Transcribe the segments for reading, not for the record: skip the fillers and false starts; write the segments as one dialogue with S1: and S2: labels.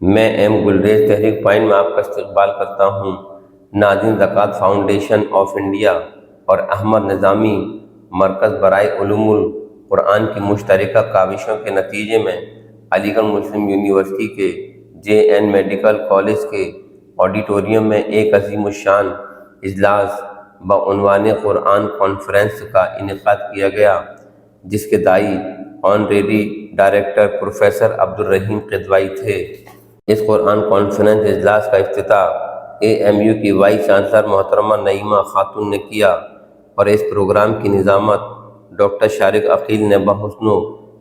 S1: میں M galleries تحریک point میں آپ کا استقبال کرتا ہوں۔ ناظرین، زکوٰۃ فاؤنڈیشن آف انڈیا اور احمد نظامی مرکز برائے علوم القرآن کی مشترکہ کاوشوں کے نتیجے میں علی گڑھ مسلم یونیورسٹی کے جے این میڈیکل کالج کے آڈیٹوریم میں ایک عظیم الشان اجلاس بعنوان قرآن کانفرنس کا انعقاد کیا گیا، جس کے داعی honorary director professor Abdul Rahim Qidwai تھے۔ اس قرآن کانفرنس اجلاس کا افتتاح اے ایم یو کی وائس چانسلر محترمہ نعیمہ خاتون نے کیا اور اس پروگرام کی نظامت ڈاکٹر شارق عقیل نے بحسن و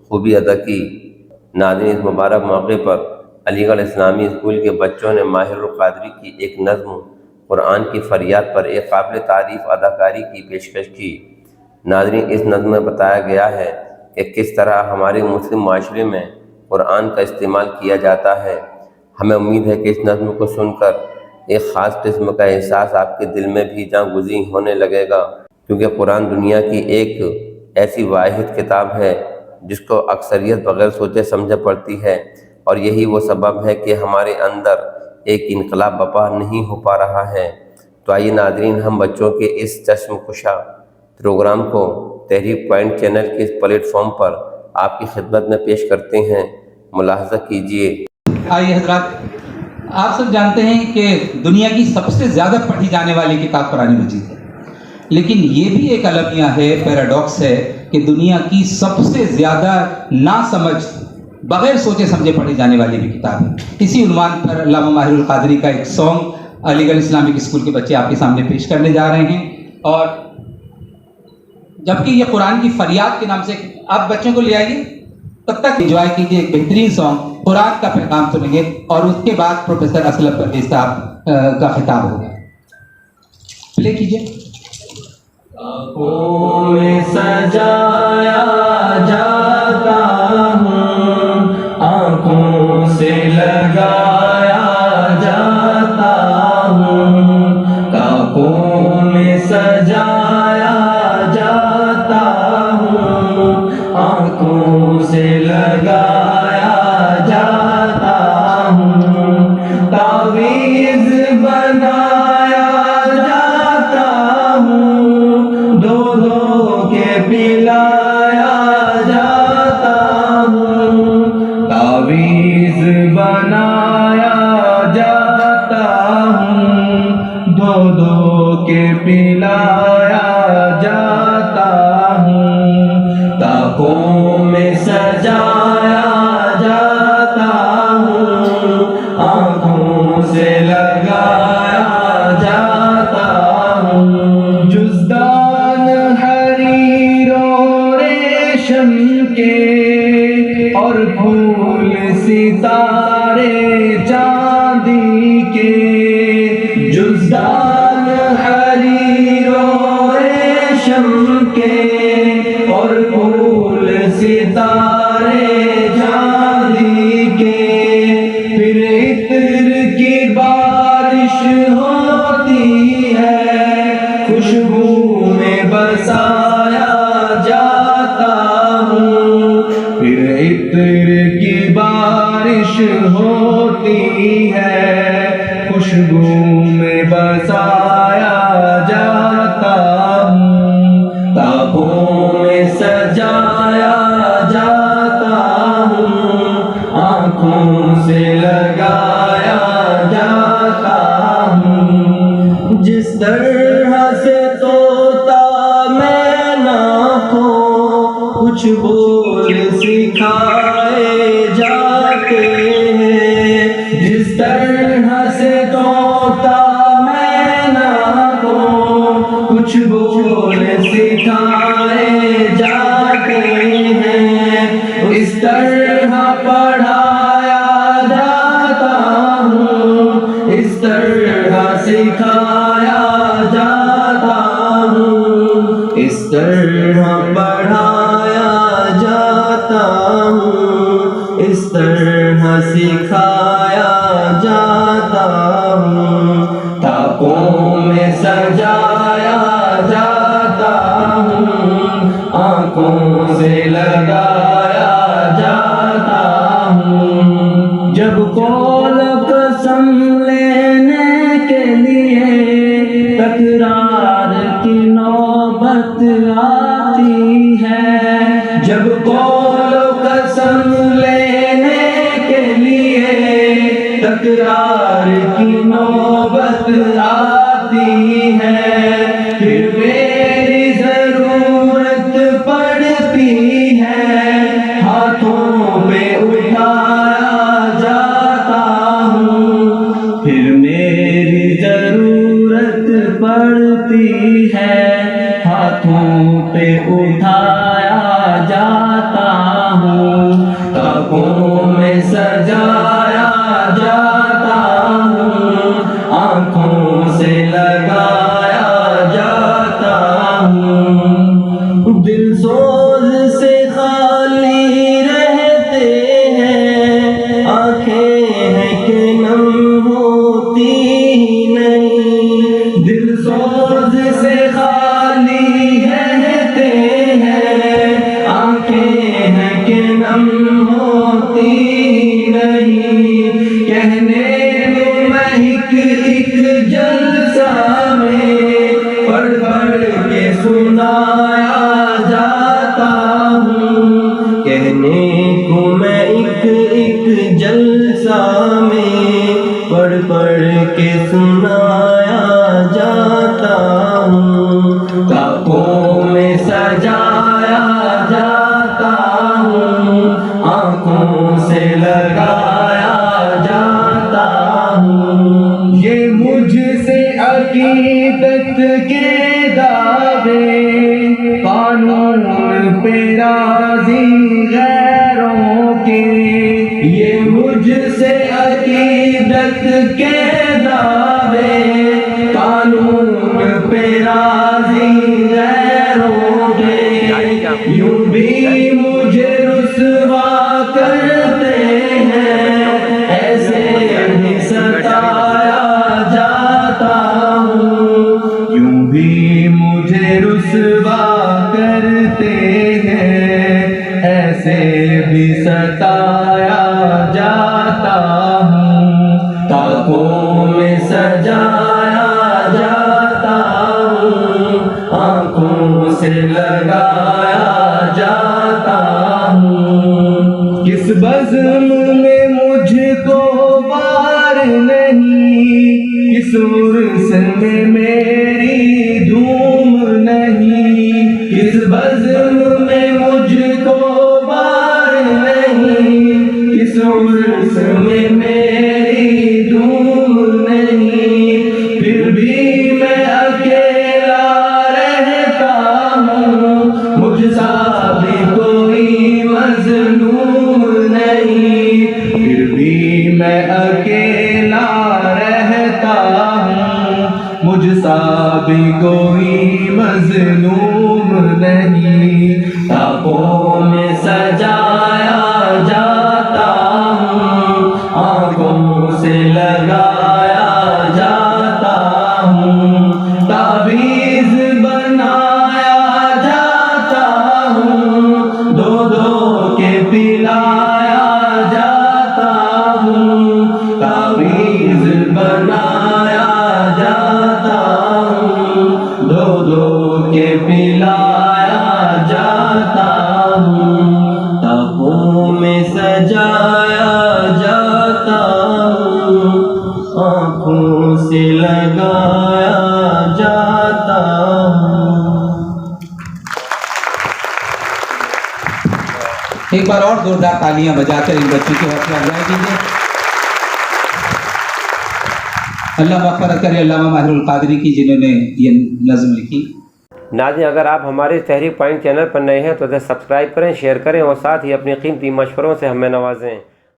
S1: خوبی ادا کی۔ ناظرین، اس مبارک موقع پر علی گڑھ اسلامی اسکول کے بچوں نے ماہر القادری کی ایک نظم قرآن کی فریاد پر ایک قابل تعریف اداکاری کی پیشکش کی۔ ناظرین، اس نظم میں بتایا گیا ہے کہ کس طرح ہمارے مسلم معاشرے میں قرآن کا استعمال کیا جاتا ہے۔ ہمیں امید ہے کہ اس نظم کو سن کر ایک خاص قسم کا احساس آپ کے دل میں بھی جاں گزین ہونے لگے گا، کیونکہ قرآن دنیا کی ایک ایسی واحد کتاب ہے جس کو اکثریت بغیر سوچے سمجھے پڑھتی ہے، اور یہی وہ سبب ہے کہ ہمارے اندر ایک انقلاب برپا نہیں ہو پا رہا ہے۔ تو آئیے ناظرین، ہم بچوں کے اس چشم کشا پروگرام کو تحریک پوائنٹ چینل کے اس پلیٹ فارم پر آپ کی خدمت میں پیش کرتے ہیں، ملاحظہ کیجیے۔
S2: آئیے حضرات، آپ سب جانتے ہیں کہ دنیا کی سب سے زیادہ پڑھی جانے والی کتاب قرآن مجید ہے، لیکن یہ بھی ایک المیہ ہے، پیراڈاکس ہے کہ دنیا کی سب سے زیادہ ناسمجھ بغیر سوچے سمجھے پڑھی جانے والی بھی کتاب ہے۔ اسی عنوان پر علامہ ماہر القادری کا ایک سانگ علی گڑھ اسلامک اسکول کے بچے آپ کے سامنے پیش کرنے جا رہے ہیں، اور جبکہ یہ قرآن کی فریاد کے نام سے آپ بچوں کو لے آئیے، تب تک انجوائے کیجیے ایک بہترین سانگ قرآن کا پیغام سنیں گے، اور اس کے بعد پروفیسر اسلم پرویز صاحب کا خطاب ہوگا۔ پلے کیجیے۔
S3: آنکھوں میں سجایا جاتا ہوں، آنکھوں سے لگایا جاتا ہوں، آنکھوں میں سجایا جاتا ہوں، آنکھوں سے لگایا جاتا ہوں، تعویذ بنایا جاتا ہوں، دو دو کے پلایا جاتا ہوں، تعویذ بنایا جاتا ہوں، دو دو کے پلایا جاتا ہوں، تاکوں میں سجایا جاتا ہوں، آنکھوں سے لگایا جاتا ہوں، جزدان حریر و ریشم کے اور پھول ستارے چاندی کے، جزدان حریر و ریشم کے اور پھول ستارے چاندی کے، پھر عطر کی بارش ہوتی ہے، خوشبو میں بسایا جاتا ہوں، پھر عطر کی بارش ہوتی ہے، خوشبو میں بسایا جاتا ہوں، تابوں میں سجایا جاتا ہوں، آنکھوں سے لگایا جاتا ہوں، جس طرح سے طوطا مینا کو کچھ بول سکھائے جاتے ہیں، جس طرح سے طوطا مینا کو کچھ بول سکھائے جاتے ہیں، اس طرح پڑھایا جاتا ہوں، اس طرح سکھایا جاتا ہوں، اس طرح پڑھایا جاتا ہوں، اس طرح سکھایا جاتا ہوں، تاکوں میں سجایا جاتا ہوں، آنکھوں سے لگایا جاتا ہوں، جب کون جب قول و قسم لینے کے لیے تکرار کی نوبت آتی ہے، پھر میری ضرورت پڑتی ہے، ہاتھوں پہ اٹھایا جاتا ہوں، پھر میری ضرورت پڑتی ہے، ہاتھوں پہ اٹھایا جاتا ہوں، تاکوں میں سجایا جاتا ہوں، آنکھوں سے لگایا جاتا ہوں، دل سوز سے خالی رہتے ہیں، آنکھیں ہیں کہ نم ہوتی ہی نہیں، دل سوز سے خالی رہتے ہیں، آنکھیں ہیں کہ نم ہوتی ہی نہیں، کہنے کو میں ایک جلسہ میں پڑھ پڑھ کے سنایا جاتا ہوں، کہنے کو میں ایک جلسہ میں پڑھ پڑھ کے سنایا جاتا ہوں، تاکوں میں سجایا جاتا ہوں، آنکھوں سے لگایا جاتا ہوں، یہ مجھ سے عقیدت کے دعوے قانون پہ راضی غیروں کے، یہ مجھ سے عقیدت کے دعوے قانون پہ راضی غیروں کے، یوں بھی مجھے رسوا کرتے ہیں، ایسے بھی ستایا جاتا ہوں، یوں بھی مجھے رسوا کرتے ہیں، ایسے بھی ستایا جاتا ہوں، تاکوں میں سجایا جاتا ہوں، آنکھوں سے لگایا جاتا ہوں، کس بزم میں مجھ کو بار نہیں، کس عرس میں میری دھوم نہیں، کس بزم میں مجھ کو بار نہیں، کس عرس میں میری دھوم نہیں، پھر بھی میں اکیلا رہتا ہوں، مجھ سا بھی کوئی مظلوم نہیں، پھر بھی میں اکیلا رہتا ہوں، مجھ سا بھی کوئی مظلوم نہیں، تاکوں میں سجایا جاتا ہوں، آنکھوں سے لگایا جاتا ہوں، تعویذ بنایا جاتا ہوں، دو دو کے پلایا جاتا ہوں، تعویذ بنایا جاتا ہوں، دو دو کے پلایا جاتا ہوں، تاکوں میں سجایا جاتا ہوں، آنکھوں سے لگایا جاتا ہوں۔
S2: ایک بار اور زوردار تالیاں بجا کر ان بچوں کی حوصلہ افزائی کیجیے۔ اللہ مغفرت کرے علامہ ماہر القادری کی، جنہوں نے یہ نظم لکھی۔
S1: ناظرین، اگر آپ ہمارے تحریک پوائنٹ چینل پر نئے ہیں تو اسے سبسکرائب کریں، شیئر کریں اور ساتھ ہی اپنی قیمتی مشوروں سے ہمیں نوازیں۔